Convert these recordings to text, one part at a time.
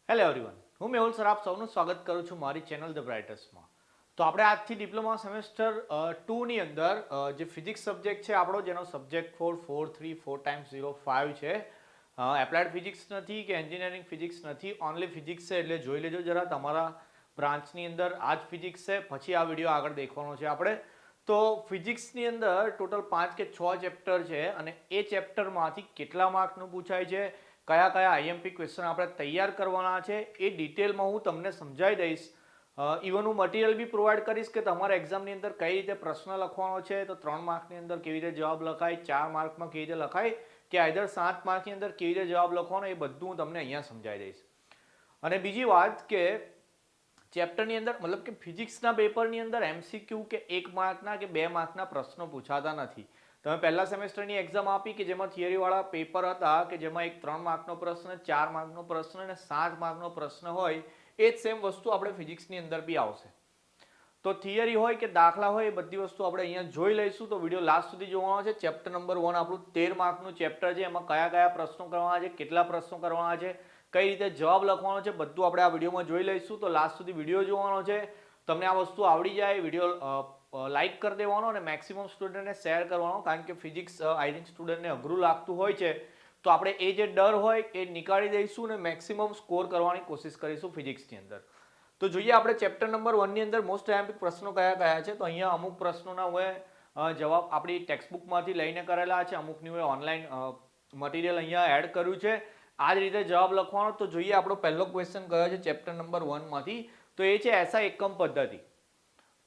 Hello everyone, હું Mehul sir આપ સૌનું સ્વાગત કરું છું મારી ચેનલ ધ બ્રાઇટર્સમાં. તો આપણે આજથી ડિપ્લોમા સેમેસ્ટર 2ની અંદર જે ફિઝિક્સ સબ્જેક્ટ છે આપણો, જેનો સબ્જેક્ટ કોડ 434x05 છે. એપ્લાઇડ ફિઝિક્સ નથી કે એન્જિનિયરિંગ ફિઝિક્સ નથી, ઓનલી ફિઝિક્સ છે. એટલે જોઈ લેજો જરા, તમારા બ્રાન્ચની અંદર આ જ ફિઝિક્સ છે. પછી આ વિડીયો આગળ દેખવાનો છે આપણે. તો ફિઝિક્સની અંદર ટોટલ 5 કે 6 ચેપ્ટર છે અને એ ચેપ્ટરમાંથી કેટલા માર્કનું પૂછાય છે, કયા કયા આઈએમપી ક્વેશ્ચન આપણે તૈયાર કરવાના છે, એ ડિટેલમાં હું તમને સમજાવી દઈશ. ઇવન હું મટીરિયલ બી પ્રોવાઈડ કરીશ કે તમારા એક્ઝામની અંદર કઈ રીતે પ્રશ્ન લખવાનો છે, તો 3 માર્કની અંદર કેવી રીતે જવાબ લખાય, 4 માર્કમાં કેવી રીતે લખાય, કે આઈધર 7 માર્કની અંદર કેવી રીતે જવાબ લખવાનો, એ બધું હું તમને અહીંયા સમજાવી દઈશ. અને બીજી વાત કે ચેપ્ટરની અંદર મતલબ કે ફિઝિક્સના પેપરની અંદર એમસીક્યુ કે 1 માર્કના કે 2 માર્કના પ્રશ્નો પૂછાતા નથી. તમે પહેલા સેમેસ્ટરની એક્ઝામ આપી કે જેમાં થિયરીવાળા પેપર હતા કે જેમાં એક 3 માર્કનો પ્રશ્ન, 4 માર્કનો પ્રશ્ન અને 7 માર્કનો પ્રશ્ન હોય, એ જ સેમ વસ્તુ આપણે ફિઝિક્સની અંદર બી આવશે. તો થિયરી હોય કે દાખલા હોય, એ બધી વસ્તુ આપણે અહીંયા જોઈ લઈશું. તો વિડીયો લાસ્ટ સુધી જોવાનો છે. ચેપ્ટર નંબર 1 આપણું 13 માર્કનું ચેપ્ટર છે. એમાં કયા કયા પ્રશ્નો કરવાના છે, કેટલા પ્રશ્નો કરવાના છે, કઈ રીતે જવાબ લખવાનો છે, બધું આપણે આ વિડીયોમાં જોઈ લઈશું. તો લાસ્ટ સુધી વિડીયો જોવાનો છે. તમને આ વસ્તુ આવડી જાય, વિડીયો લાઇક કરી દેવાનો અને મેક્સિમમ સ્ટુડન્ટને શેર કરવાનો. કારણ કે ફિઝિક્સ આઈ થિંક સ્ટુડન્ટને અઘરું લાગતું હોય છે, તો આપણે એ જે ડર હોય એ નીકાળી દઈશું અને મેક્સિમમ સ્કોર કરવાની કોશિશ કરીશું ફિઝિક્સની અંદર. તો જોઈએ આપણે ચેપ્ટર નંબર 1ની અંદર મોસ્ટ આઈએમપી પ્રશ્નો કયા કયા છે. તો અહીંયા અમુક પ્રશ્નોના હું જવાબ આપણી ટેક્સ્ટબુકમાંથી લઈને કરેલા છે, અમુકની હું ઓનલાઈન મટીરિયલ અહીંયા એડ કર્યું છે. આ જ રીતે જવાબ લખવાનો. તો જોઈએ આપણો પહેલો ક્વેશ્ચન કયો છે ચેપ્ટર નંબર 1માંથી. તો એ છે એસઆઈ એકમ પદ્ધતિ.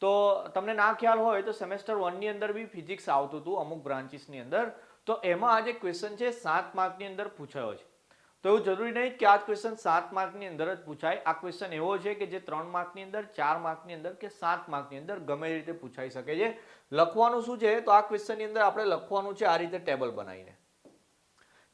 તો તમને ના ખ્યાલ હોય તો સેમેસ્ટર 1ની અંદર બી ફિઝિક્સ આવતું હતું અમુક બ્રાન્ચીસની અંદર. તો એમાં આ જે ક્વેશ્ચન છે 7 માર્કની અંદર પૂછાયો છે. તો એવું જરૂરી નહીં કે આ ક્વેશ્ચન 7 માર્કની અંદર જ પૂછાય. આ ક્વેશ્ચન એવો છે કે જે 3 માર્કની અંદર, 4 માર્કની અંદર કે 7 માર્કની અંદર ગમે રીતે પૂછાઈ શકે છે. લખવાનું શું છે, તો આ ક્વેશ્ચનની અંદર આપણે લખવાનું છે આ રીતે ટેબલ બનાવીને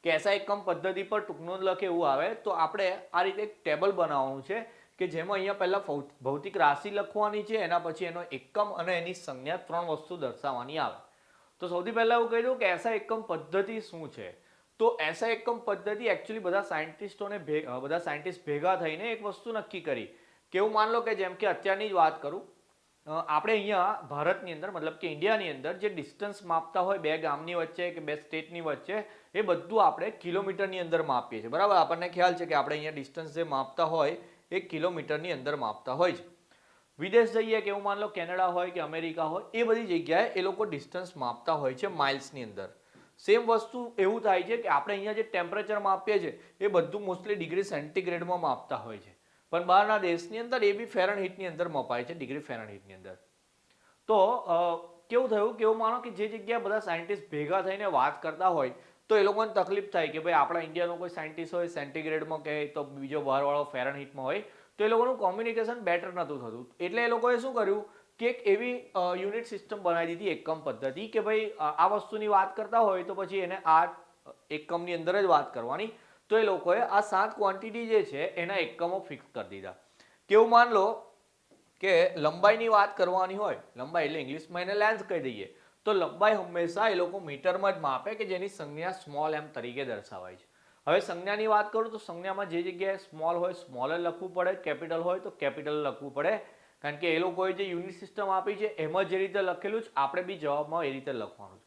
કે એસા એકમ પદ્ધતિ પર ટૂંકનોંધ લખે એવું આવે. તો આપણે આ રીતે એક ટેબલ બનાવવાનું છે કે જેમાં અહીંયા પહેલા ભૌતિક રાશિ લખવાની છે, એના પછી એનો એકમ અને એની સંજ્ઞા 3 વસ્તુ દર્શાવવાની આવે. તો સૌથી પહેલા એવું કહી દઉં કે એસા એકમ પદ્ધતિ શું છે. તો એસા એકમ પદ્ધતિ એકચ્યુઅલી બધા સાયન્ટિસ્ટ ભેગા થઈને એક વસ્તુ નક્કી કરી કે એવું માન લો કે જેમ કે અત્યારની જ વાત કરું, આપણે અહીંયા ભારતની અંદર મતલબ કે ઇન્ડિયાની અંદર જે ડિસ્ટન્સ માપતા હોય બે ગામની વચ્ચે કે બે સ્ટેટની વચ્ચે, એ બધું આપણે કિલોમીટરની અંદર માપીએ છીએ. બરાબર, આપણને ખ્યાલ છે કે આપણે અહીંયા ડિસ્ટન્સ જે માપતા હોય એ કિલોમીટરની અંદર માપતા હોય છે. વિદેશ જઈએ કે એવું માન લો કેનેડા હોય કે અમેરિકા હોય, એ બધી જગ્યાએ એ લોકો ડિસ્ટન્સ માપતા હોય છે માઇલ્સની અંદર. સેમ વસ્તુ એવું થાય છે કે આપણે અહીંયા જે ટેમ્પરેચર માપીએ છીએ એ બધું મોસ્ટલી ડિગ્રી સેન્ટીગ્રેડમાં માપતા હોય છે, પણ બહારના દેશની અંદર એ બી ફેરનહીટની અંદર મપાય છે, ડિગ્રી ફેરનહીટની અંદર. તો કેવું થયું કે એવું માનો કે જે જગ્યાએ બધા સાયન્ટિસ્ટ ભેગા થઈને વાત કરતા હોય તો એ લોકોને તકલીફ થાય કે ભાઈ આપણા ઇન્ડિયાનો કોઈ સાયન્ટિસ્ટ હોય સેન્ટીગ્રેડમાં કહે તો બીજો બહારવાળો ફેરનહીટમાં હોય, તો એ લોકોનું કોમ્યુનિકેશન બેટર નહોતું થતું. એટલે એ લોકોએ શું કર્યું કે એક એવી યુનિટ સિસ્ટમ બનાવી દીધી એકમ પદ્ધતિ કે ભાઈ આ વસ્તુની વાત કરતા હોય તો પછી એને આ એકમની અંદર જ વાત કરવાની. તો એ લોકોએ આ 7 ક્વોન્ટિટી જે છે એના એકમો ફિક્સ કરી દીધા. કેવું માન લો કે લંબાઈની વાત કરવાની હોય, લંબાઈ એટલે ઇંગ્લિશમાં એને લેન્થ કહી દઈએ, તો લંબાઈ હંમેશા એ લોકો મીટરમાં જ માપે કે જેની સંજ્ઞા સ્મોલ એમ તરીકે દર્શાવાય છે. હવે સંજ્ઞાની વાત કરું તો સંજ્ઞામાં જે જગ્યાએ સ્મોલ હોય સ્મોલ લખવું પડે, કેપિટલ હોય તો કેપિટલ લખવું પડે. કારણ કે એ લોકોએ જે યુનિટ સિસ્ટમ આપી છે એમાં જે રીતે લખેલું છે આપણે બી જવાબમાં એ રીતે લખવાનું છે.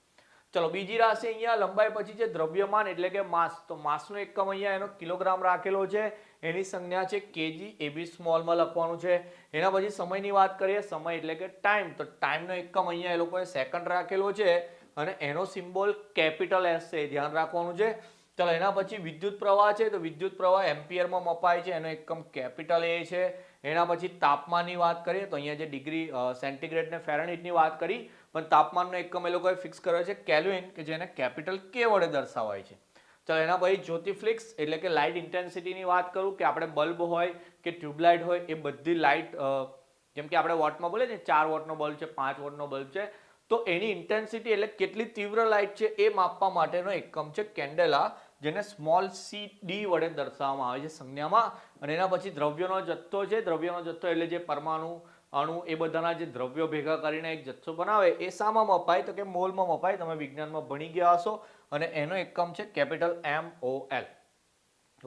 ચલો બીજી રાશિ અહીંયા લંબાઈ પછી છે દ્રવ્યમાન એટલે કે માસ. તો માસનો એકમ અહીંયા એનો કિલોગ્રામ રાખેલો છે, એની સંજ્ઞા છે કેજી, એ બી સ્મોલમાં લખવાનું છે. એના પછી સમયની વાત કરીએ, સમય એટલે કે ટાઈમ, તો ટાઈમનો એકમ અહીંયા એ લોકોએ સેકન્ડ રાખેલો છે અને એનો સિમ્બોલ કેપિટલ એસ છે, ધ્યાન રાખવાનું છે. ચાલો એના પછી વિદ્યુત પ્રવાહ છે, તો વિદ્યુત પ્રવાહ એમ્પિયરમાં મપાય છે, એનો એકમ કેપિટલ એ છે. એના પછી તાપમાનની વાત કરીએ તો અહીંયા જે ડિગ્રી સેન્ટીગ્રેડ ને ફેરનહીટની વાત કરી, પણ તાપમાનનો એકમ એ લોકોએ ફિક્સ કર્યો છે કેલ્વિન, કે જેને કેપિટલ કે વડે દર્શાવાય છે. ચાલો એના પછી જ્યોતિફ્લિક્સ એટલે કે લાઇટ ઇન્ટેન્સિટીની વાત કરું કે આપણે બલ્બ હોય કે ટ્યુબલાઇટ હોય એ બધી લાઇટ, જેમ કે આપણે વોટમાં બોલીએ ને 4 વોટનો બલ્બ છે, 5 વોટનો બલ્બ છે, તો એની ઇન્ટેન્સિટી એટલે કેટલી તીવ્ર લાઇટ છે એ માપવા માટેનો એકમ છે કેન્ડેલા, જેને સ્મોલ cd વડે દર્શાવવામાં આવે છે સંજ્ઞામાં. અને એના પછી દ્રવ્યનો જથ્થો છે, દ્રવ્યનો જથ્થો એટલે જે પરમાણુ, અણુ, એ બધાના જે દ્રવ્યો ભેગા કરીને એક જથ્થો બનાવે એ શામાં મપાય, તો કે મોલમાં મપાય. તમે વિજ્ઞાનમાં ભણી ગયા હશો અને એનો એકમ છે કેપિટલ MOL.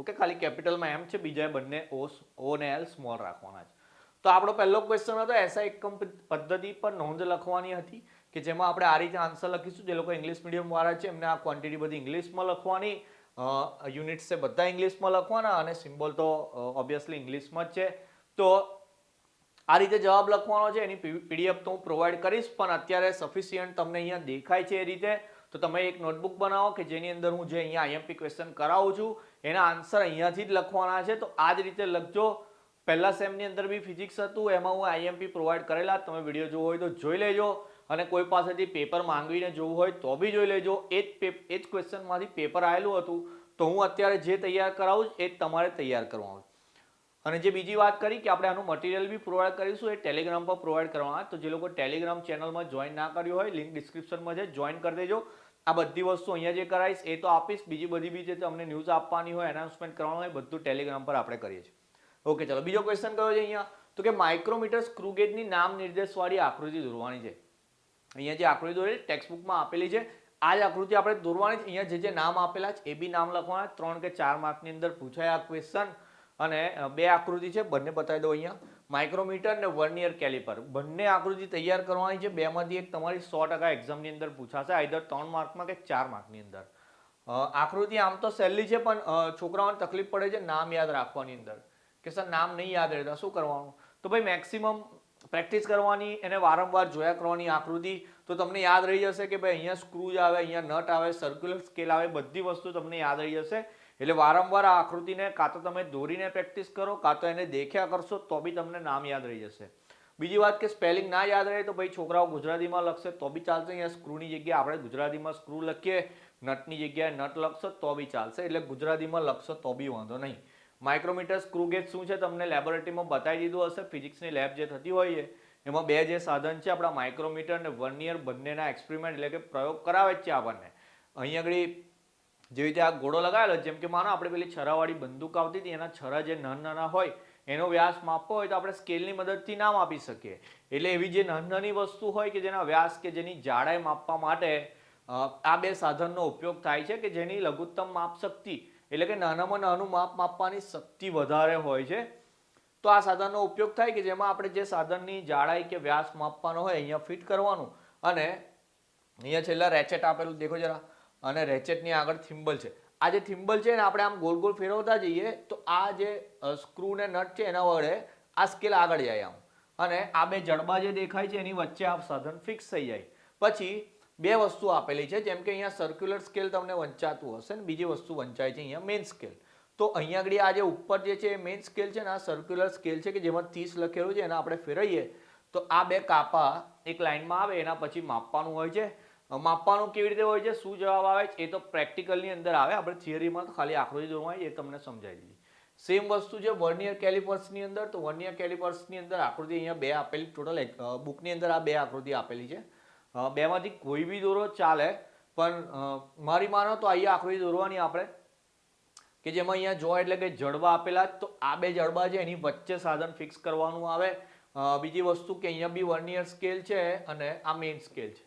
ઓકે, ખાલી કેપિટલમાં એમ છે, બીજા બંને ઓ ને એલ સ્મોલ રાખવાના છે. તો આપણો પહેલો ક્વેશ્ચન હતો એસઆઈ એકમ પદ્ધતિ પર નોંધ લખવાની હતી કે જેમાં આપણે આ રીતે આન્સર લખીશું. જે લોકો ઇંગ્લિશ મીડિયમ વાળા છે એમને આ ક્વોન્ટિટી બધી ઇંગ્લિશમાં લખવાની, યુનિટ્સ છે બધા ઇંગ્લિશમાં લખવાના અને સિમ્બોલ તો ઓબ્વિયસલી ઇંગ્લિશમાં જ છે. તો આ રીતે જવાબ લખવાનો છે. એની પીડીએફ તો હું પ્રોવાઈડ કરીશ, પણ અત્યારે સફિશિયન્ટ તમને અહીંયા દેખાય છે એ રીતે તો તમે એક નોટબુક બનાવો કે જેની અંદર હું જે અહીંયા આઈએમપી ક્વેશ્ચન કરાવું છું એના આન્સર અહીંયાથી જ લખવાના છે. તો આ જ રીતે લખજો. પહેલા સેમની અંદર બી ફિઝિક્સ હતું, એમાં હું આઈએમપી પ્રોવાઈડ કરેલા, તમે વિડીયો જોવો હોય તો જોઈ લેજો, અને કોઈ પાસેથી પેપર માંગવીને જોવું હોય તો બી જોઈ લેજો. એ જ ક્વેશ્ચનમાંથી પેપર આવેલું હતું, તો હું અત્યારે જે તૈયાર કરાવું એ જ તમારે તૈયાર કરવાનું. અને જે બીજી વાત કરી કે આપણે આનું મટીરિયલ બી પ્રોવાઈડ કરીશું, એ ટેલિગ્રામ પર પ્રોવાઈડ કરવાના. તો જે લોકો ટેલિગ્રામ ચેનલમાં જોઈન ના કર્યું હોય, લિંક ડિસ્ક્રિપ્શનમાં છે, જોઈન કરી દેજો. આ બધી વસ્તુ અહીંયા જે કરાવીશ એ તો આપીશ, બીજી બધી બી જે તમને ન્યૂઝ આપવાની હોય, એનાઉન્સમેન્ટ કરવાનું હોય, બધું ટેલિગ્રામ પર આપણે કરીએ છીએ. ઓકે, ચલો બીજો ક્વેશ્ચન કયો છે અહીંયા, તો કે માઇક્રોમીટર સ્ક્રૂ ગેજની નામ નિર્દેશવાળી આકૃતિ દોરવાની છે. અહીંયા જે આકૃતિ દોરેલી ટેક્સ્ટબુકમાં આપેલી છે, આ જ આકૃતિ આપણે દોરવાની છે. અહીંયા જે નામ આપેલા છે એ બી નામ લખવાના. 3 કે 4 માર્કની અંદર પૂછાય આ ક્વેશ્ચન. અને બે આકૃતિ છે, બંને બતાવી દો અહીંયા. માઇક્રોમીટર અને વર્નિયર કેલિપર બંને આકૃતિ તૈયાર કરવાની છે. બેમાંથી એક તમારી 100% એક્ઝામની અંદર પૂછાશે, આઈધર 3 માર્કમાં કે 4 માર્કની અંદર. આકૃતિ આમ તો સહેલી છે, પણ છોકરાઓને તકલીફ પડે છે નામ યાદ રાખવાની અંદર, કે સર નામ નહીં યાદ રહેતા શું કરવાનું. તો ભાઈ મેક્સિમમ પ્રેક્ટિસ કરવાની, એને વારંવાર જોયા કરવાની આકૃતિ, તો તમને યાદ રહી જશે કે ભાઈ અહીંયા સ્ક્રૂ આવે, અહીંયા નટ આવે, સર્ક્યુલર સ્કેલ આવે, બધી વસ્તુ તમને યાદ રહી જશે. એટલે વારંવાર આ આકૃતિને કાં તો તમે દોરીને પ્રેક્ટિસ કરો, કાં તો એને દેખ્યા કરશો તો બી તમને નામ યાદ રહી જશે. બીજી વાત કે સ્પેલિંગ ના યાદ રહે તો ભાઈ છોકરાઓ ગુજરાતીમાં લખશે તો બી ચાલશે. અહીંયા સ્ક્રૂની જગ્યાએ આપણે ગુજરાતીમાં સ્ક્રૂ લખીએ, નટની જગ્યાએ નટ લખશો તો બી ચાલશે. એટલે ગુજરાતીમાં લખશો તો બી વાંધો નહીં. માઇક્રોમીટર સ્ક્રૂ ગેજ શું છે તમને લેબોરેટરીમાં બતાવી દીધું હશે. ફિઝિક્સની લેબ જે થતી હોય એમાં બે જે સાધન છે આપણા માઇક્રોમીટર અને વર્નિયર, બંનેના એક્સપેરિમેન્ટ એટલે કે પ્રયોગ કરાવે જ છે આપણને. અહીંયા આગળ જેવી રીતે આ ઘોડો લગાવેલો, જેમ કે માનો આપણે પેલી છરાવાળી બંદૂક આવતી હતી, એના છરા જે નાના હોય એનો વ્યાસ માપવો હોય તો આપણે સ્કેલની મદદથી ના માપી શકીએ. એટલે એવી જે નાની વસ્તુ હોય કે જેના વ્યાસ કે જેની જાડાઈ માપવા માટે આ બે સાધનનો ઉપયોગ થાય છે, કે જેની લઘુત્તમ માપ શક્તિ એટલે કે નાનામાં નાનું માપ માપવાની શક્તિ વધારે હોય છે. તો આ સાધનનો ઉપયોગ થાય કે જેમાં આપણે જે સાધનની જાડાઈ કે વ્યાસ માપવાનો હોય અહીંયા ફિટ કરવાનું, અને અહીંયા છેલ્લા રેચેટ આપેલું દેખો જરા, અને રેચેટની આગળ થિમ્બલ છે. આ જે થિમ્બલ છે ને આપણે આમ ગોળ ગોળ ફેરવતા જઈએ તો આ જે સ્ક્રૂ ને નટ છે એના વડે આ સ્કેલ આગળ જાય આમ, અને આ બે જડબા જે દેખાય છે એની વચ્ચે આ સાધન ફિક્સ થઈ જાય. પછી બે વસ્તુ આપેલી છે, જેમ કે અહીંયા સર્ક્યુલર સ્કેલ તમને વંચાતું હશે ને બીજી વસ્તુ વંચાય છે અહીંયા મેઇન સ્કેલ. તો અહીંયા આગળ આ જે ઉપર જે છે એ મેઇન સ્કેલ છે ને આ સર્ક્યુલર સ્કેલ છે કે જેમાં 30 લખેલું છે, એના આપણે ફેરવીએ તો આ બે કાપા એક લાઈનમાં આવે, એના પછી માપવાનું હોય છે. માપવાનું કેવી રીતે હોય છે, શું જવાબ આવે છે એ તો પ્રેક્ટિકલની અંદર આવે, આપણે થિયરીમાં તો ખાલી આકૃતિ દોરવાની એ તમને સમજાવી દીધી. સેમ વસ્તુ છે વર્નિયર કેલિપર્સની અંદર. તો વર્નિયર કેલિપર્સની અંદર આકૃતિ અહીંયા બે આપેલી, ટોટલ બુકની અંદર આ બે આકૃતિ આપેલી છે. બેમાંથી કોઈ બી દોરો ચાલે, પણ મારી માનો તો અહીંયા આકૃતિ દોરવાની આપણે, કે જેમાં અહીંયા જોવા એટલે કે જડબા આપેલા, તો આ બે જડબા છે એની વચ્ચે સાધન ફિક્સ કરવાનું આવે. બીજી વસ્તુ કે અહીંયા બી વર્નિયર સ્કેલ છે અને આ મેઇન સ્કેલ છે,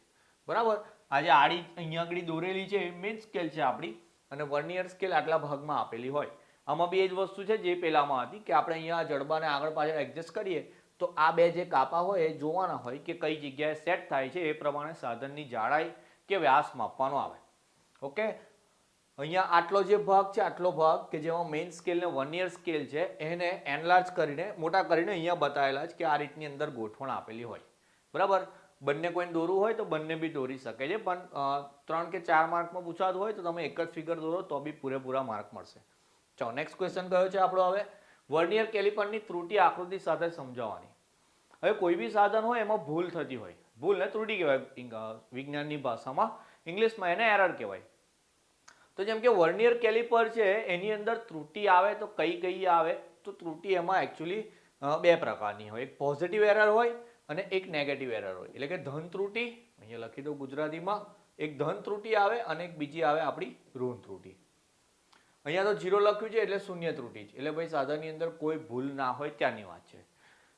બરાબર. આ જે આડી અહીંયા આગળ દોરેલી છે મેઇન સ્કેલ છે આપણી, અને વર્નિયર સ્કેલ આટલા ભાગમાં આપેલી હોય. આમાં બી એ જ વસ્તુ છે જે પેલામાં હતી, કે આપણે અહીંયા જડબાને આગળ પાછળ એડજસ્ટ કરીએ તો આ બે જે કાપા હોય એ જોવાના હોય કે કઈ જગ્યાએ સેટ થાય છે, એ પ્રમાણે સાધનની જાડાઈ કે વ્યાસ માપવાનો આવે. ઓકે, અહીંયા આટલો જે ભાગ છે, આટલો ભાગ કે જેમાં મેઇન સ્કેલ ને વર્નિયર સ્કેલ છે એને એનલાર્જ કરીને મોટા કરીને અહીંયા બતાવેલા છે કે આ રીતની અંદર ગોઠવણ આપેલી હોય, બરાબર. બંને કોઈને દોરવું હોય તો બંને બી દોરી શકે છે, પણ 3 કે 4 માર્કમાં પૂછાતું હોય તો તમે એક જ ફિગર દોરો તો બી પૂરેપૂરા માર્ક મળશે. ચાલો નેક્સ્ટ ક્વેશ્ચન કયો છે આપણો હવે, વર્નિયર કેલિપરની ત્રુટિ આકૃતિ સાથે સમજાવવાની. હવે કોઈ બી સાધન હોય એમાં ભૂલ થતી હોય, ભૂલ ને ત્રુટિ કહેવાય વિજ્ઞાનની ભાષામાં, ઇંગ્લિશમાં એને એરર કહેવાય. તો જેમ કે વર્નિયર કેલિપર છે એની અંદર ત્રુટિ આવે તો કઈ કઈ આવે, તો ત્રુટિ એમાં એકચ્યુઅલી બે પ્રકારની હોય, એક પોઝિટિવ એરર હોય અને એક નેગેટિવ એરર હોય. એટલે કે ધન ત્રુટિ, અહીંયા લખી દો ગુજરાતીમાં, એક ધન ત્રુટિ આવે અને એક બીજી આવે આપણી ઋણ ત્રુટિ. અહીંયા તો 0 લખ્યું છે એટલે શૂન્ય ત્રુટિ છે, એટલે ભાઈ સાધનની અંદર કોઈ ભૂલ ના હોય ત્યાંની વાત છે.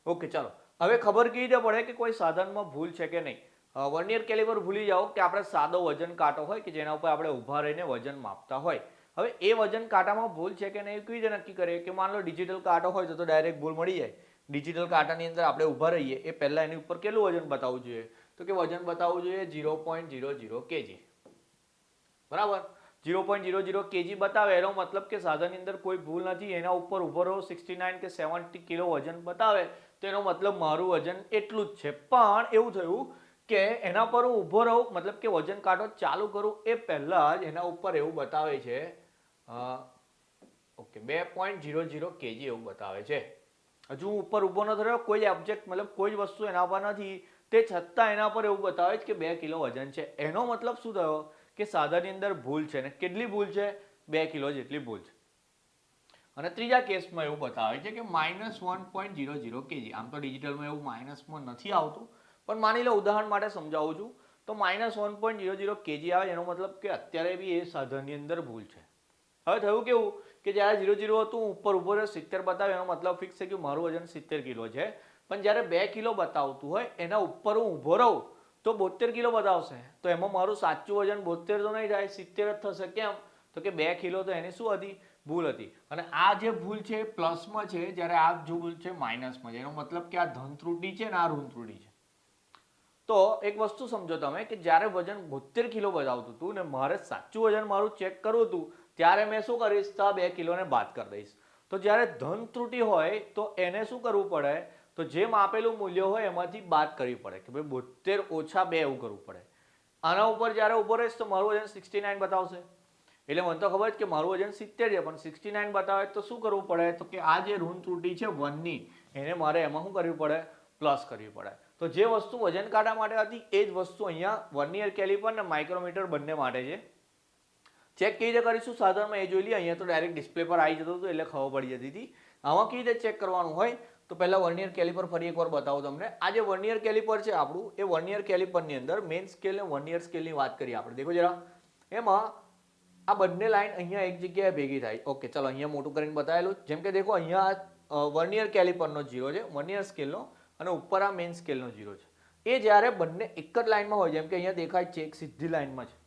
ઓકે, ચાલો હવે ખબર કેવી રીતે પડે કે કોઈ સાધનમાં ભૂલ છે કે નહીં. વર્નિયર કેલિપર ભૂલી જાઓ કે આપણે સાદો વજન કાંટો હોય કે જેના ઉપર આપણે ઊભા રહીને વજન માપતા હોય, હવે એ વજન કાંટામાં ભૂલ છે કે નહીં કેવી રીતે નક્કી કરીએ કે માન લો ડિજિટલ કાંટો હોય તો ડાયરેક્ટ ભૂલ મળી જાય. ડિજિટલ કાંટાની અંદર આપણે ઊભા રહીએ એ પહેલા એની ઉપર કેટલું વજન બતાવવું જોઈએ? તો કે વજન બતાવવું જોઈએ 0.00 kg. બરાબર, 0.00 kg બતાવે એનો મતલબ કે સાધનની અંદર કોઈ ભૂલ નથી. એના ઉપર ઊભો રહો 69 કે 70 કિલો વજન બતાવે તો એનો મતલબ મારું વજન એટલું જ છે. પણ એવું થયું કે એના પર હું ઊભો રહું, મતલબ કે વજન કાંટો ચાલુ કરું એ પહેલા જ એના ઉપર એવું બતાવે છે ઓકે 2.00 kg એવું બતાવે છે. હજુ હું ઉપર ઊભો નથી રહ્યો, કોઈ ઓબ્જેક્ટ મતલબ કોઈ જ વસ્તુ એના પર નથી, તે છતાં એના પર એવું બતાવે છે કે 2 કિલો વજન છે. એનો મતલબ શું થયો કે સાધનની અંદર ભૂલ છે. ને કેટલી ભૂલ છે? 2 કિલો જેટલી ભૂલ છે. અને ત્રીજા કેસમાં એવું બતાવે છે કે -1.00 kg. આમ તો ડિજિટલમાં એવું માઇનસમાં નથી આવતું, પણ માની લો ઉદાહરણ માટે સમજાવું છું તો -1.00 kg આવે એનો મતલબ કે અત્યારે બી એ સાધનની અંદર ભૂલ છે. હવે થયું કેવું કે જ્યારે 0 હતું ઉપર ઊભો રહ્યો 70 બતાવે એનો મતલબ ફિક્સ છે કે મારું વજન 70 કિલો છે. પણ જ્યારે 2 કિલો બતાવતું હોય એના ઉપર હું ઊભો રહું તો 72 કિલો બતાવશે. તો એમાં મારું સાચું વજન 72 તો નહીં થાય, 70 જ થશે. કેમ? તો કે 2 કિલો તો એની શું હતી? ભૂલ હતી. અને આ જે ભૂલ છે એ પ્લસમાં છે, જ્યારે આ જો ભૂલ છે માઇનસમાં છે. એનો મતલબ કે આ ધન ત્રુટી છે ને આ ઋણ ત્રુટી છે. તો એક વસ્તુ સમજો તમે કે જ્યારે વજન 72 કિલો બતાવતું હતું ને મારે સાચું વજન મારું ચેક કરવું હતું ત્યારે મેં શું કરીશ? તો આ 2 કિલોને બાદ કરી દઈશ. તો જ્યારે ધન ત્રુટી હોય તો એને શું કરવું પડે? તો જે માપેલું મૂલ્ય હોય એમાંથી બાદ કરવી પડે કે ભાઈ 72 ઓછા 2 એવું કરવું પડે. આના ઉપર જ્યારે ઉભો રહીશ તો મારું વજન 69 બતાવશે. એટલે મને તો ખબર છે કે મારું વજન 70 છે, પણ 69 બતાવે તો શું કરવું પડે? તો કે આ જે ઋણ ત્રુટી છે 1 ની એને મારે એમાં શું કરવી પડે? પ્લસ કરવી પડે. તો જે વસ્તુ વજન કાંટા માટે હતી એ જ વસ્તુ અહીંયા વર્નિયર કેલિપર ને માઇક્રોમીટર બંને માટે છે. ચેક કેવી રીતે કરીશું સાધનમાં એ જોઈ લઈએ. અહીંયા તો ડાયરેક્ટ ડિસ્પ્લે પર આવી જતું હતું એટલે ખબર પડી જતી હતી. આમાં કેવી રીતે ચેક કરવાનું હોય તો પહેલા વર્નિયર કેલિપર ફરી એકવાર બતાવું તમને. આ જે વર્નિયર કેલિપર છે આપણું, એ વર્નિયર કેલિપરની અંદર મેઇન સ્કેલ ને વર્નિયર સ્કેલની વાત કરીએ આપણે. દેખો જરા, એમાં આ બંને લાઈન અહીંયા એક જગ્યાએ ભેગી થાય. ઓકે, ચલો અહીંયા મોટું કરીને બતાવેલું. જેમ કે દેખો અહીંયા વર્નિયર કેલિપરનો 0 છે, વર્નિયર સ્કેલનો, અને ઉપર આ મેઇન સ્કેલનો 0 છે. એ જ્યારે બંને એક જ લાઈનમાં હોય, જેમ કે અહીંયા દેખાય છે એક સીધી લાઈનમાં છે,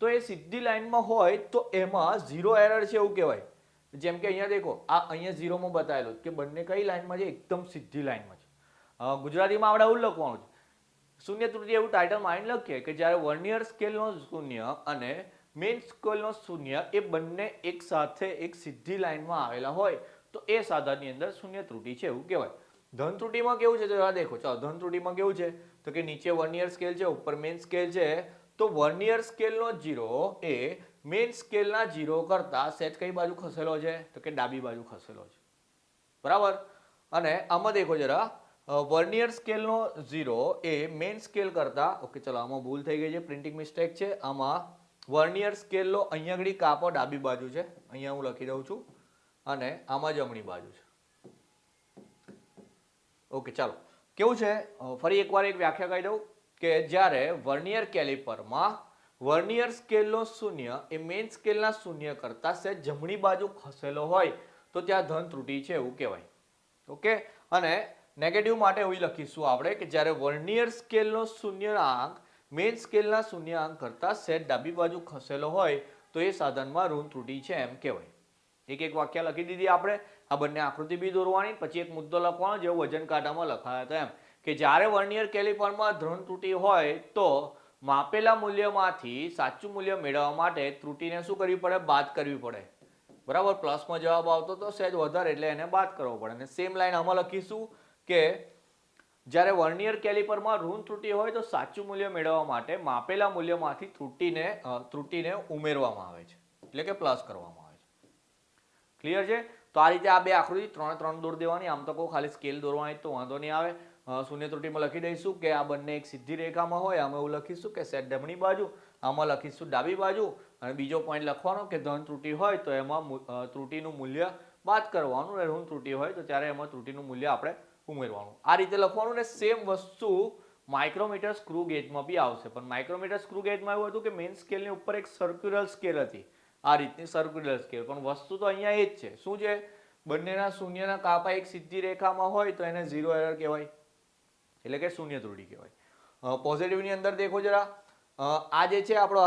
તો એ સીધી લાઈનમાં હોય તો એમાં 0 એરર છે એવું કહેવાય. જેમ કે અહીંયા દેખો, આ અહીંયા 0માં બતાવેલું કે બંને કઈ લાઈનમાં છે? એકદમ સીધી લાઈનમાં છે. ગુજરાતીમાં આપણે એવું લખવાનું છે, શૂન્ય ત્રુટી એવું ટાઇટલ માઇન્ડ લખીએ કે જ્યારે વર્નિયર સ્કેલનો 0 અને મેઇન સ્કેલનો 0 એ બંને એક સાથે એક સીધી લાઈનમાં આવેલા હોય તો એ સાધનની અંદર શૂન્ય ત્રુટી છે એવું કહેવાય. ધન ત્રુટીમાં કેવું છે? તો દેખો, ચાલો ધન ત્રુટીમાં કેવું છે તો કે નીચે વર્નિયર સ્કેલ છે, ઉપર મેઇન સ્કેલ છે. તો વર્નિયર સ્કેલનો 0 એ મેઇન સ્કેલના 0 કરતા સેજ કઈ બાજુ ખસેલો છે? તો કે ડાબી બાજુ ખસેલો છે. બરાબર. અને આમાં દેખો જરા, વર્નિયર સ્કેલનો 0 એ મેઇન સ્કેલ કરતા, ઓકે ચલો આમાં ભૂલ થઈ ગઈ છે, પ્રિન્ટિંગ મિસ્ટેક છે. આમાં વર્નિયર સ્કેલનો અહીંયા આગળ કાપો ડાબી બાજુ છે, અહીંયા હું લખી દઉં છું, અને આમાં જમણી બાજુ છે. ઓકે, ચાલો કેવું છે ફરી એકવાર એક વ્યાખ્યા કહી દઉં કે જ્યારે વર્નિયર કેલિપરમાં વર્નિયર સ્કેલનો 0 એ મેઇન સ્કેલના 0 કરતા સહેજ જમણી બાજુ ખસેલો હોય તો ત્યાં ધન ત્રુટી છે એવું કહેવાય. ઓકે, અને નેગેટિવ માટે એવું લખીશું આપણે કે જ્યારે વર્નિયર સ્કેલનો 0 આંક મેઇન સ્કેલના 0 આંક કરતા સહેજ ડાબી બાજુ ખસેલો હોય તો એ સાધનમાં ઋણ ત્રુટી છે એમ કહેવાય. એક એક વાક્ય લખી દીધી આપણે. આ બંને આકૃતિ બી દોરવાની, પછી એક મુદ્દો લખવાનો જેવો વજન કાંટામાં લખાયો હતો એમ, કે જ્યારે વર્નિયર કેલિપરમાં ધન ત્રુટી હોય તો માપેલા મૂલ્યમાંથી સાચું મૂલ્ય મેળવવા માટે ત્રુટીને શું કરવી પડે? બાદ કરવી પડે. બરાબર, પ્લસમાં જવાબ આવતો તો સહેજ વધારે એટલે એને બાદ કરવો પડે. અને સેમ લાઈન આમાં લખીશું કે જ્યારે વર્નિયર કેલિપરમાં ઋણ ત્રુટી હોય તો સાચું મૂલ્ય મેળવવા માટે માપેલા મૂલ્યમાંથી ત્રુટીને ઉમેરવામાં આવે છે, એટલે કે પ્લસ કરવામાં આવે છે. ક્લિયર છે? તો આ રીતે આ બે આકૃતિ 3 દોરી દેવાની. આમ તો કહું ખાલી સ્કેલ દોરવાની તો વાંધો નહીં આવે. શૂન્ય ત્રુટીમાં લખી દઈશું કે આ બંને એક સીધી રેખામાં હોય, આમાં એવું લખીશું કે સેટ જમણી બાજુ, આમાં લખીશું ડાબી બાજુ. અને બીજો પોઈન્ટ લખવાનો કે ધન ત્રુટી હોય તો એમાં ત્રુટીનું મૂલ્ય બાદ કરવાનું, અને ઋણ ત્રુટી હોય તો ત્યારે એમાં ત્રુટીનું મૂલ્ય આપણે ઉમેરવાનું. આ રીતે લખવાનું. ને સેમ વસ્તુ માઇક્રોમીટર સ્ક્રૂ ગેજમાં બી આવશે. પણ માઇક્રોમીટર સ્ક્રૂ ગેજમાં એવું હતું કે મેઇન સ્કેલની ઉપર એક સર્ક્યુલર સ્કેલ હતી, આ રીતની સર્ક્યુલર સ્કેલ. પણ વસ્તુ તો અહીંયા એ જ છે. શું છે? બંનેના શૂન્યના કાપા એક સીધી રેખામાં હોય તો એને 0 એરર કહેવાય, એટલે કે શૂન્ય ત્રુટી કહેવાય. પોઝિટિવની અંદર દેખો જરા, આ જે છે આપણો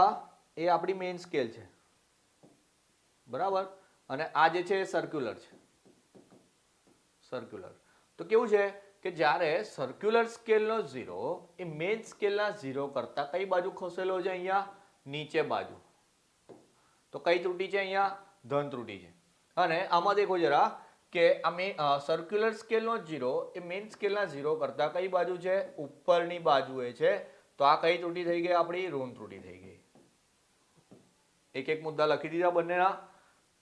એ આપણી મેઇન સ્કેલ છે. બરાબર, અને આ જે છે એ સર્ક્યુલર છે, સર્ક્યુલર. તો કેવું છે કે જ્યારે સર્ક્યુલર સ્કેલનો 0 એ મેઇન સ્કેલના 0 કરતા કઈ બાજુ ખસેલો છે? અહીંયા નીચે બાજુ. તો કઈ ત્રુટી છે? અહીંયા ધન ત્રુટી છે. અને આમાં દેખો જરા કે આ સર્ક્યુલર સ્કેલનો 0 એ મેઇન સ્કેલના 0 કરતા કઈ બાજુ છે? ઉપરની બાજુએ છે. તો આ કઈ ત્રુટી થઈ ગઈ? આપણી ઋણ ત્રુટી થઈ ગઈ. એક એક મુદ્દા લખી દીધા બંનેના.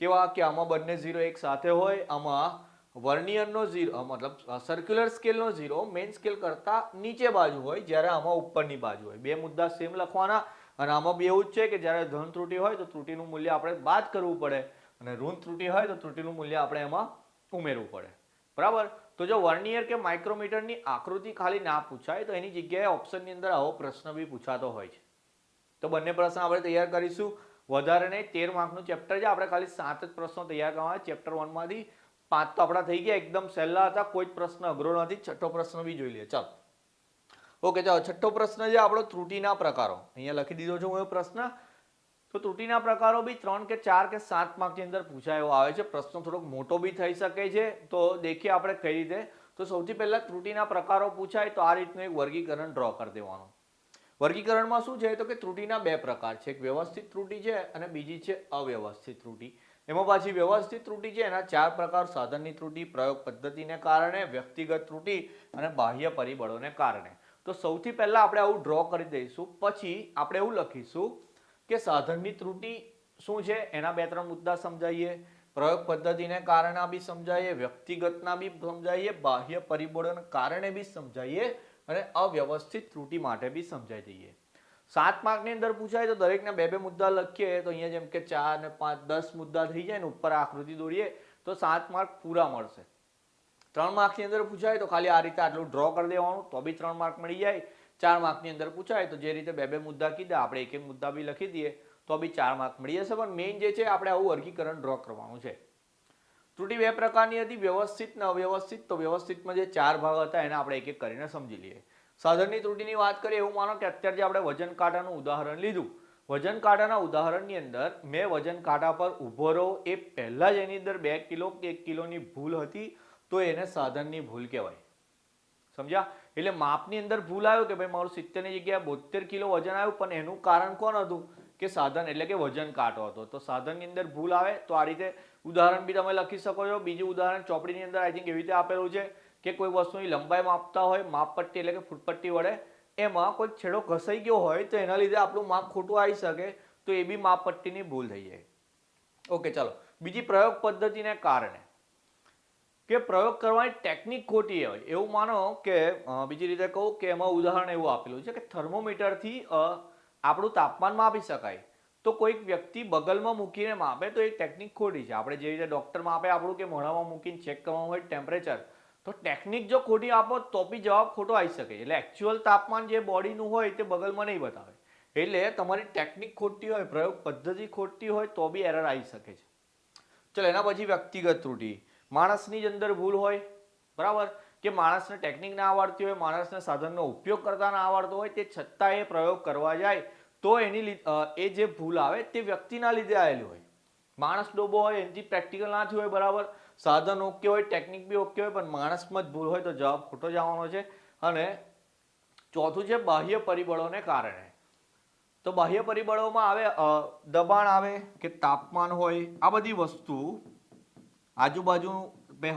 કેવા કે આમાં બંને 0 એક સાથે હોય, આમાં વર્નિયરનો 0 મતલબ સર્ક્યુલર સ્કેલનો 0 મેઇન સ્કેલ કરતા નીચે બાજુ હોય, જ્યારે આમાં ઉપરની બાજુ હોય. બે મુદ્દા સેમ લખવાના. અને આમાં બી એવું જ છે કે જ્યારે ધન ત્રુટી હોય તો ત્રુટીનું મૂલ્ય આપણે બાદ કરવું પડે, અને ઋણ ત્રુટી હોય તો ત્રુટીનું મૂલ્ય આપણે એમાં ઉમેરવું પડે. બરાબર. તો જો વર્નિયર કે માઇક્રોમીટરની આકૃતિ ખાલી ના પૂછાય તો એની જગ્યાએ ઓપ્શનની અંદર આવો પ્રશ્ન બી પૂછાતો હોય છે. તો બંને પ્રશ્ન આપણે તૈયાર કરીશું. વધારે નહીં, 13 માર્કનું ચેપ્ટર છે, આપણે ખાલી 7 જ પ્રશ્નો તૈયાર કરવાના. ચેપ્ટર 1 માંથી 5 તો આપણા થઈ ગયા, એકદમ સહેલા હતા, કોઈ જ પ્રશ્ન અઘરો નથી. છઠ્ઠો પ્રશ્ન બી જોઈ લઈએ. ચાલો, ઓકે, ચાલો. છઠ્ઠો પ્રશ્ન છે આપણો ત્રુટીના પ્રકારો. અહીંયા લખી દીધો છે હું એ પ્રશ્ન. તો ત્રુટીના પ્રકારો બી 3 કે 4 કે 7 માર્કની અંદર પૂછાય એવો આવે છે. પ્રશ્ન થોડોક મોટો બી થઈ શકે છે. તો દેખીએ આપણે કઈ રીતે. તો સૌથી પહેલા ત્રુટીના પ્રકારો પૂછાય તો આ રીતનું એક વર્ગીકરણ ડ્રો કરી દેવાનું. વર્ગીકરણમાં શું છે? તો કે ત્રુટીના બે પ્રકાર છે. એક વ્યવસ્થિત ત્રુટી છે અને બીજી છે અવ્યવસ્થિત ત્રુટી. એમાં પાછી વ્યવસ્થિત ત્રુટી છે એના 4 પ્રકાર: સાધનની ત્રુટી, પ્રયોગ પદ્ધતિને કારણે, વ્યક્તિગત ત્રુટી અને બાહ્ય પરિબળોને કારણે. તો સૌથી પહેલા આપણે આવું ડ્રો કરી દઈશું. પછી આપણે એવું લખીશું કે સાધનની ત્રુટી શું છે એના 2-3 મુદ્દા સમજાવીએ, પ્રયોગ પદ્ધતિને કારણે બી સમજાવીએ, વ્યક્તિગતના બી સમજાવીએ, બાહ્ય પરિબળોને કારણે બી સમજાવીએ, અને અવ્યવસ્થિત ત્રુટી માટે બી સમજાઈ દઈએ. 7 માર્કની અંદર પૂછાય તો દરેકના 2-2 મુદ્દા લખીએ તો અહીંયા જેમ કે 4 ને 5 10 મુદ્દા થઈ જાય ને ઉપર આકૃતિ દોરીએ તો 7 માર્ક પૂરા મળશે. 3 માર્કની અંદર પૂછાય તો ખાલી આ રીતે આટલું ડ્રો કરી દેવાનું તો બી 3 માર્ક મળી જાય. 4 માર્કની અંદર પૂછાય તો જે રીતે 2-2 મુદ્દા કીધા આપણે એક મુદ્દા બી લખી દઈએ તો બી 4 માર્ક મળી જશે. પણ મેઇન જે છે આપણે આવું વર્ગીકરણ ડ્રો કરવાનું છે. ત્રુટી બે પ્રકારની હતી, વ્યવસ્થિત ને અવ્યવસ્થિત. તો વ્યવસ્થિતમાં જે 4 ભાગ હતા એને આપણે એક એક કરીને સમજી લઈએ. સાધનની ત્રુટીની વાત કરીએ એવું માનો કે અત્યારે જે આપણે વજન કાંટાનું ઉદાહરણ લીધું, વજન કાંટાના ઉદાહરણની અંદર મેં વજન કાંટા પર ઊભો રહો એ પહેલા જ એની અંદર 2 કિલો કે 1 કિલોની ભૂલ હતી તો એને સાધનની ભૂલ કહેવાય. સમજ્યા? એટલે માપની અંદર ભૂલ આવ્યો કે ભાઈ મારું 70 ની જગ્યાએ 72 કિલો વજન આવ્યું, પણ એનું કારણ કોણ હતું? કે સાધન એટલે કે વજન કાંટો હતો. તો સાધનની અંદર ભૂલ આવે તો આ રીતે ઉદાહરણ બી તમે લખી શકો છો. બીજું ઉદાહરણ ચોપડીની અંદર આઈ થિંક એવી રીતે આપેલું છે કે કોઈ વસ્તુની લંબાઈ માપતા હોય માપપટ્ટી એટલે કે ફૂટપટ્ટી વડે, એમાં કોઈ છેડો ઘસાઈ ગયો હોય તો એના લીધે આપણું માપ ખોટું આવી શકે, તો એ બી માપપટ્ટીની ભૂલ થઈ જાય. ઓકે, ચાલો. બીજી પ્રયોગ પદ્ધતિને કારણે, કે પ્રયોગ કરવાની ટેકનિક ખોટી હોય એવું માનો કે બીજી રીતે કહું કે એમાં ઉદાહરણ એવું આપેલું છે કે થર્મોમીટરથી આપણું તાપમાન માપી શકાય. તો કોઈક વ્યક્તિ બગલમાં મૂકીને માપે તો એ ટેકનિક ખોટી છે. આપણે જે રીતે ડોક્ટર માપે આપણું કે મોઢામાં મૂકીને ચેક કરવાનું હોય ટેમ્પરેચર, તો ટેકનિક જો ખોટી આપો તો બી જવાબ ખોટો આવી શકે. એટલે એકચ્યુઅલ તાપમાન જે બોડીનું હોય તે બગલમાં નહીં બતાવે. એટલે તમારી ટેકનિક ખોટી હોય, પ્રયોગ પદ્ધતિ ખોટી હોય તો બી એરર આવી શકે છે. ચલો, એના પછી વ્યક્તિગત ત્રુટી. માણસની જ અંદર ભૂલ હોય, બરાબર, કે માણસને ટેકનિક ના આવડતી હોય, માણસને સાધનનો ઉપયોગ કરતા ના આવડતો હોય, તે છતાં એ પ્રયોગ કરવા જાય તો એની એ જે ભૂલ આવે તે વ્યક્તિના લીધે આવેલી હોય. માણસ ડોબો હોય એનાથી પ્રેક્ટિકલ ના થયું હોય, બરાબર, સાધન ઓકે હોય, ટેકનિક બી ઓકે હોય, પણ માણસમાં જ ભૂલ હોય તો જવાબ ખોટો જ આવવાનો છે. અને ચોથું છે બાહ્ય પરિબળોને કારણે. તો બાહ્ય પરિબળોમાં આવે દબાણ આવે કે તાપમાન હોય, આ બધી વસ્તુ, આજુબાજુ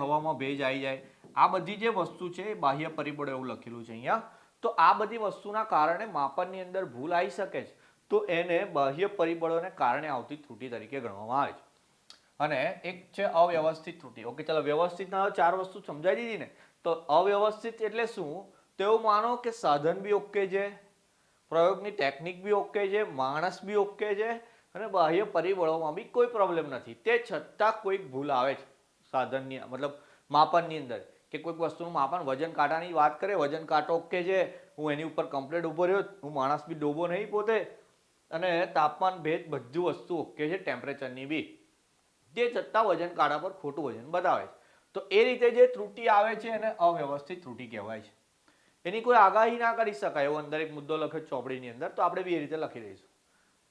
હવામાં ભેજ આવી જાય, આ બધી જે વસ્તુ છે એ બાહ્ય પરિબળો એવું લખેલું છે અહીંયા. તો આ બધી વસ્તુના કારણે માપનની અંદર ભૂલ આવી શકે છે. તો એને બાહ્ય પરિબળોને કારણે આવતી ત્રુટી તરીકે ગણવામાં આવે છે. અને એક છે અવ્યવસ્થિત ત્રુટી. ઓકે, ચાલો, વ્યવસ્થિતના 4 વસ્તુ સમજાઈ દીધી ને. તો અવ્યવસ્થિત એટલે શું? તો એવું માનો કે સાધન બી ઓકે છે, પ્રયોગની ટેકનિક બી ઓકે છે, માણસ બી ઓકે છે, અને બાહ્ય પરિબળોમાં બી કોઈ પ્રોબ્લેમ નથી, તે છતાં કોઈક ભૂલ આવે છે સાધનની મતલબ માપનની અંદર. કે કોઈક વસ્તુનું માપન, વજન કાંટાની વાત કરે, વજન કાંટો ઓકે છે, હું એની ઉપર કમ્પ્લીટ ઉભો રહ્યો, હું માણસ બી ડોબો નહીં પોતે, અને તાપમાન ભેજ બધી વસ્તુ ઓકે છે, ટેમ્પરેચરની બી, તે છતાં વજન કાંટા પર ખોટું વજન બતાવે છે. તો એ રીતે જે ત્રુટી આવે છે એને અવ્યવસ્થિત ત્રુટી કહેવાય છે. એની કોઈ આગાહી ના કરી શકાય એવો અંદર એક મુદ્દો લખ્યો ચોપડીની અંદર, તો આપણે બી એ રીતે લખી દઈશું.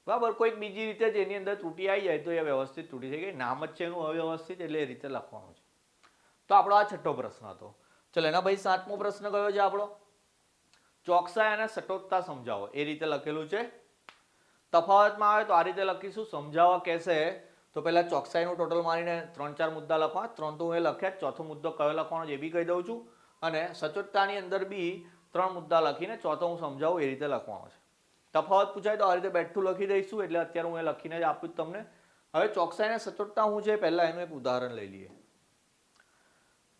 બરાબર. કોઈક બીજી રીતે જેની અંદર ત્રુટિ આવી જાય તો એ વ્યવસ્થિત ત્રુટિ થઈ ગઈ, નામ જ છે એનું અવ્યવસ્થિત, એટલે એ રીતે લખવાનું છે. તો આપણો આ છઠ્ઠો પ્રશ્ન હતો. ચલો એના પછી સાતમો પ્રશ્ન કયો છે આપણો? ચોકસાઈ અને સચોટતા સમજાવો. એ રીતે લખેલું છે. તફાવતમાં આવે તો આ રીતે લખીશું. સમજાવવા કહેશે તો પહેલા ચોકસાઈનું ટોટલ મારીને 3-4 મુદ્દા લખવા. 3 તો હું એ લખ્યા. ચોથો મુદ્દો કયો લખવાનો છે એ બી કહી દઉં છું. અને સચોટતાની અંદર બી 3 મુદ્દા લખીને ચોથો હું સમજાવું એ રીતે લખવાનો છે. તફાવત પૂછાય તો આ રીતે બેઠું લખી દઈશું, એટલે અત્યારે હું એ લખીને જ આપું તમને. હવે ચોકસાઈ અને સચોટતા શું છે પહેલા એનું એક ઉદાહરણ લઈ લઈએ.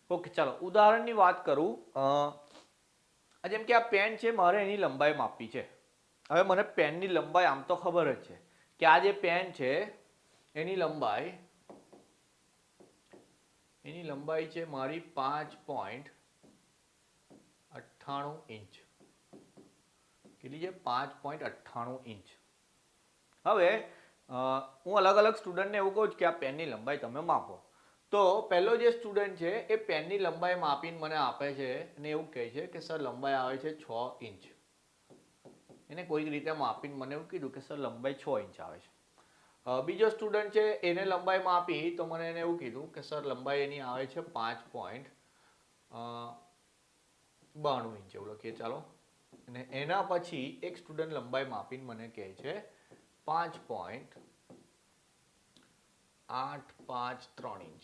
ઓકે, ચાલો ઉદાહરણની વાત કરું. જેમ કે આ પેન છે, મારે એની લંબાઈ માપવી છે. હવે મને પેનની લંબાઈ આમ તો ખબર જ છે કે આ જે પેન છે એની લંબાઈ છે મારી 5.98 ઇંચ. કેટલી છે? 5.98 ઇંચ. હવે હું અલગ અલગ સ્ટુડન્ટને એવું કહું છું કે આ પેનની લંબાઈ તમે માપો. તો પહેલો જે સ્ટુડન્ટ છે એ પેનની લંબાઈ માપીને મને આપે છે અને એવું કહે છે કે સર લંબાઈ આવે છે 6 ઇંચ. એને કોઈક રીતે માપીને મને એવું કીધું કે સર લંબાઈ 6 ઇંચ આવે છે. બીજો સ્ટુડન્ટ છે એને લંબાઈ માપી તો મને એને એવું કીધું કે સર લંબાઈ એની આવે છે 5.92 ઇંચ. એવું લખીએ ચાલો. અને એના પછી એક સ્ટુડન્ટ લંબાઈ માપીને મને કહે છે 5.853 ઇંચ.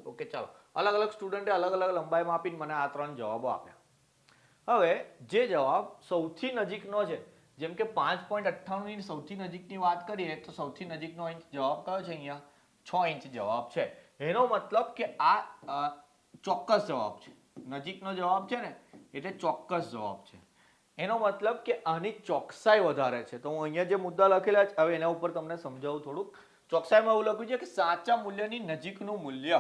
ઓકે, ચાલો અલગ અલગ સ્ટુડન્ટે અલગ અલગ લંબાઈ માપીને મને આ 3 જવાબો આપ્યા. હવે જે જવાબ સૌથી નજીકનો છે, જેમ કે 5.98 ઇંચ સૌથી નજીકની વાત કરીએ તો સૌથી નજીકનો ઇંચ જવાબ કયો છે? અહીંયા 6 ઇંચ જવાબ છે. એનો મતલબ કે આ ચોક્કસ જવાબ છે. નજીકનો જવાબ છે ને એટલે ચોક્કસ જવાબ છે. એનો મતલબ કે આની ચોકસાઈ વધારે છે. તો હું અહીંયા જે મુદ્દા લખેલા છે હવે એના ઉપર તમને સમજાવું થોડુંક. ચોકસાઈમાં એવું લખ્યું છે કે સાચા મૂલ્યની નજીકનું મૂલ્ય.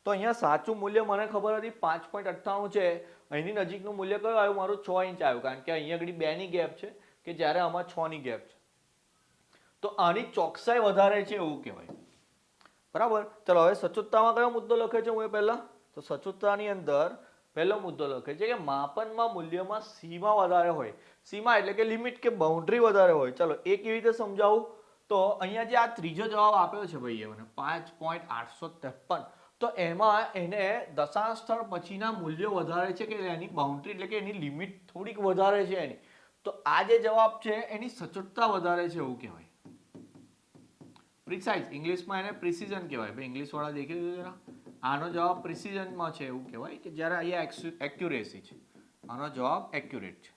તો અહીંયા સાચું મૂલ્ય મને ખબર હતી 5.98 છે. અહીંની નજીકનું મૂલ્ય કયું આવ્યું? મારું 6 ઇંચ આવ્યું, કારણ કે અહીંયા આગળ 2 ની ગેપ છે કે જ્યારે આમાં 6 ની ગેપ છે. તો આની ચોકસાઈ વધારે છે એવું કહેવાય. બરાબર. ચલો હવે સચોટતામાં કયો મુદ્દો લખે છે હું એ પહેલા? તો સચોટતાની અંદર પહેલો મુદ્દો લખે છે કે માપનમાં મૂલ્યમાં સીમા વધારે હોય. સીમા એટલે કે લિમિટ કે બાઉન્ડ્રી વધારે હોય. ચલો એ કેવી રીતે સમજાવું? તો અહીંયા જે આ ત્રીજો જવાબ આપ્યો છે ભાઈ મને 5.853, તો એમાં એને દશાંશ સ્થળ પછીના મૂલ્યો વધારે છે કે એની બાઉન્ડ્રી એટલે કે એની લિમિટ થોડીક વધારે છે એની. તો આ જે જવાબ છે એની સચોટતા વધારે છે એવું કહેવાય. પ્રિસાઇઝ, ઇંગ્લિશમાં એને પ્રિસિઝન કહેવાય. ભાઈ ઇંગ્લિશ વાળા દેખી લીધું જરા. આનો જવાબ પ્રિસિઝનમાં છે એવું કહેવાય કે જ્યારે અહીંયા એક્યુરેસી છે. આનો જવાબ એક્યુરેટ છે.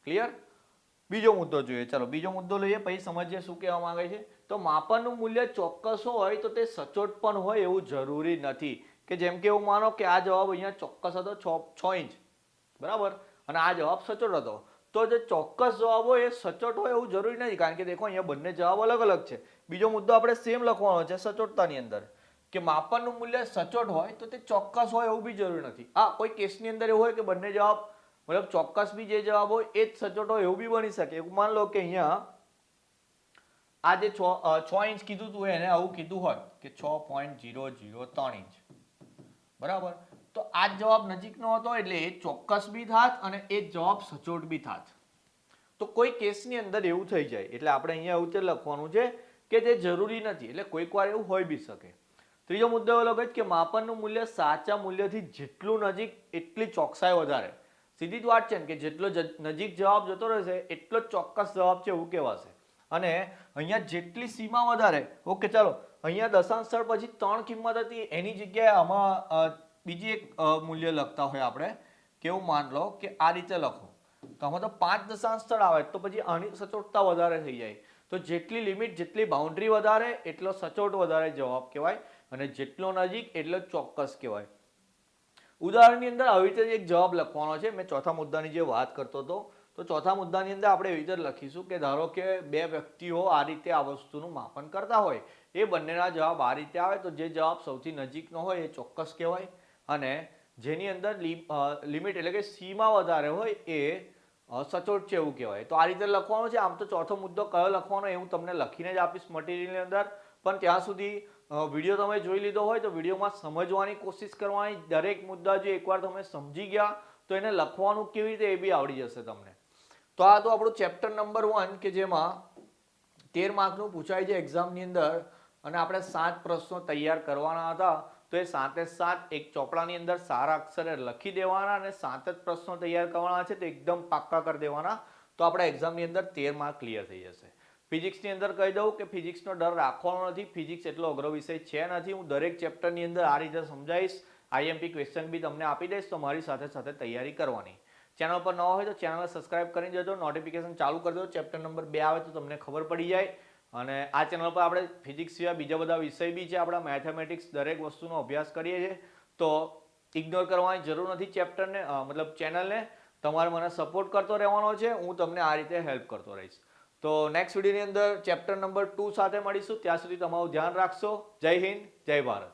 ક્લિયર? બીજો મુદ્દો જોઈએ. ચલો બીજો મુદ્દો લઈએ પછી સમજીએ શું કહેવા માંગે છે. તો માપનનું મૂલ્ય ચોક્કસ હોય તો તે સચોટ પણ હોય એવું જરૂરી નથી. કે જેમ કે એવું માનો કે આ જવાબ અહીંયા ચોક્કસ હતો 6 ઇંચ, બરાબર, અને આ જવાબ સચોટ હતો. તો જે ચોક્કસ જવાબ હોય એ સચોટ હોય એવું જરૂરી નથી, કારણ કે દેખો અહીંયા બંને જવાબ અલગ અલગ છે. બીજો મુદ્દો આપણે સેમ લખવાનો છે સચોટતાની અંદર કે માપનનું મૂલ્ય સચોટ હોય તો તે ચોક્કસ હોય એવું બી જરૂરી નથી. હા, કોઈ કેસની અંદર એવું હોય કે બંને જવાબ મતલબ ચોક્કસ બી જે જવાબ હોય એ જ સચોટ હોય એવું બી બની શકે. એવું માન લો કે અહીંયા આ જે 6 ઇંચ કીધું હતું એને આવું કીધું હોય કે 6.003 ઇંચ, બરાબર, તો આ જવાબ નજીકનો હતો એટલે એ ચોક્કસ બી થાત અને એ જવાબ સચોટ બી થાત. તો કોઈ કેસની અંદર એવું થઈ જાય એટલે આપણે અહીંયા એવું લખવાનું છે કે જે જરૂરી નથી, એટલે કોઈક વાર એવું હોઈ બી શકે. ત્રીજો મુદ્દો એવો લખે છે કે માપનનું મૂલ્ય સાચા મૂલ્યથી જેટલું નજીક એટલી ચોકસાઈ વધારે. સીધી જ વાત છે ને કે જેટલો નજીક જવાબ જતો રહેશે એટલો ચોક્કસ જવાબ છે એવું કહેવાશે. અને અહીંયા જેટલી સીમા વધારે, ઓકે ચાલો અહીંયા દશાંશ સ્થળ પછી 3 કિંમત હતી એની જગ્યાએ આમાં બીજી એક મૂલ્ય લખતા હોય આપણે, કેવું માન લો કે આ રીતે લખો તો આમાં તો 5 દશાંશ સ્થળ આવે તો પછી આની સચોટતા વધારે થઈ જાય. તો જેટલી લિમિટ જેટલી બાઉન્ડ્રી વધારે એટલો સચોટ વધારે જવાબ કહેવાય અને જેટલો નજીક એટલો ચોક્કસ કહેવાય. ઉદાહરણની અંદર આવી રીતે એક જવાબ લખવાનો છે. મેં ચોથા મુદ્દાની જે વાત કરતો હતો તો ચોથા મુદ્દાની અંદર આપણે એવી રીતે લખીશું કે ધારો કે 2 વ્યક્તિઓ આ રીતે આ વસ્તુનું માપન કરતા હોય, એ બંનેના જવાબ આ રીતે આવે તો જે જવાબ સૌથી નજીકનો હોય એ ચોક્કસ કહેવાય અને જેની અંદર લિમિટ એટલે કે સીમા વધારે હોય એ સચોટ છે એવું કહેવાય. તો આ રીતે લખવાનું છે. આમ તો ચોથો મુદ્દો કયો લખવાનો એ હું તમને લખીને જ આપીશ મટીરિયલની અંદર, પણ ત્યાં સુધી વિડીયો તમે જોઈ લીધો હોય તો વિડીયોમાં સમજવાની કોશિશ કરવાની. દરેક મુદ્દા જો એકવાર તમે સમજી ગયા તો એને લખવાનું કેવી રીતે એ બી આવડી જશે તમને. તો આ તો આપણું ચેપ્ટર નંબર 1 કે જેમાં 13 માર્કનું પૂછાય છે એક્ઝામની અંદર અને આપણે 7 પ્રશ્નો તૈયાર કરવાના હતા. તો એ 7 એક ચોપડાની અંદર સારા અક્ષરે લખી દેવાના અને 7 જ પ્રશ્નો તૈયાર કરવાના છે તો એકદમ પાક્કા કરી દેવાના. તો આપણા એક્ઝામની અંદર 13 માર્ક ક્લિયર થઈ જશે. ફિઝિક્સની અંદર કહી દઉં કે ફિઝિક્સનો ડર રાખવાનો નથી. ફિઝિક્સ એટલો અઘરો વિષય છે નથી. હું દરેક ચેપ્ટરની અંદર આ રીતે સમજાવીશ. આઈએમપી ક્વેશ્ચન બી તમને આપી દઈશ. તો મારી સાથે સાથે તૈયારી કરવાની. ચેનલ પર ન હોય તો ચેનલને સબસ્ક્રાઇબ કરી દેજો, નોટિફિકેશન ચાલુ કરી દો. ચેપ્ટર નંબર 2 આવે તો તમને ખબર પડી જાય. અને આ ચેનલ પર આપણે ફિઝિક્સ સિવાય બીજા બધા વિષય બી છે, આપણા મેથેમેટિક્સ દરેક વસ્તુનો અભ્યાસ કરીએ છીએ. તો ઇગ્નોર કરવાની જરૂર નથી ચેપ્ટરને, મતલબ ચેનલને. તમારે મને સપોર્ટ કરતો રહેવાનો છે. હું તમને આ રીતે હેલ્પ કરતો રહીશ. તો નેક્સ્ટ વિડીયોની અંદર ચેપ્ટર નંબર 2 સાથે મળીશું. ત્યાં સુધી તમારું ધ્યાન રાખશો. જય હિન્દ, જય ભારત.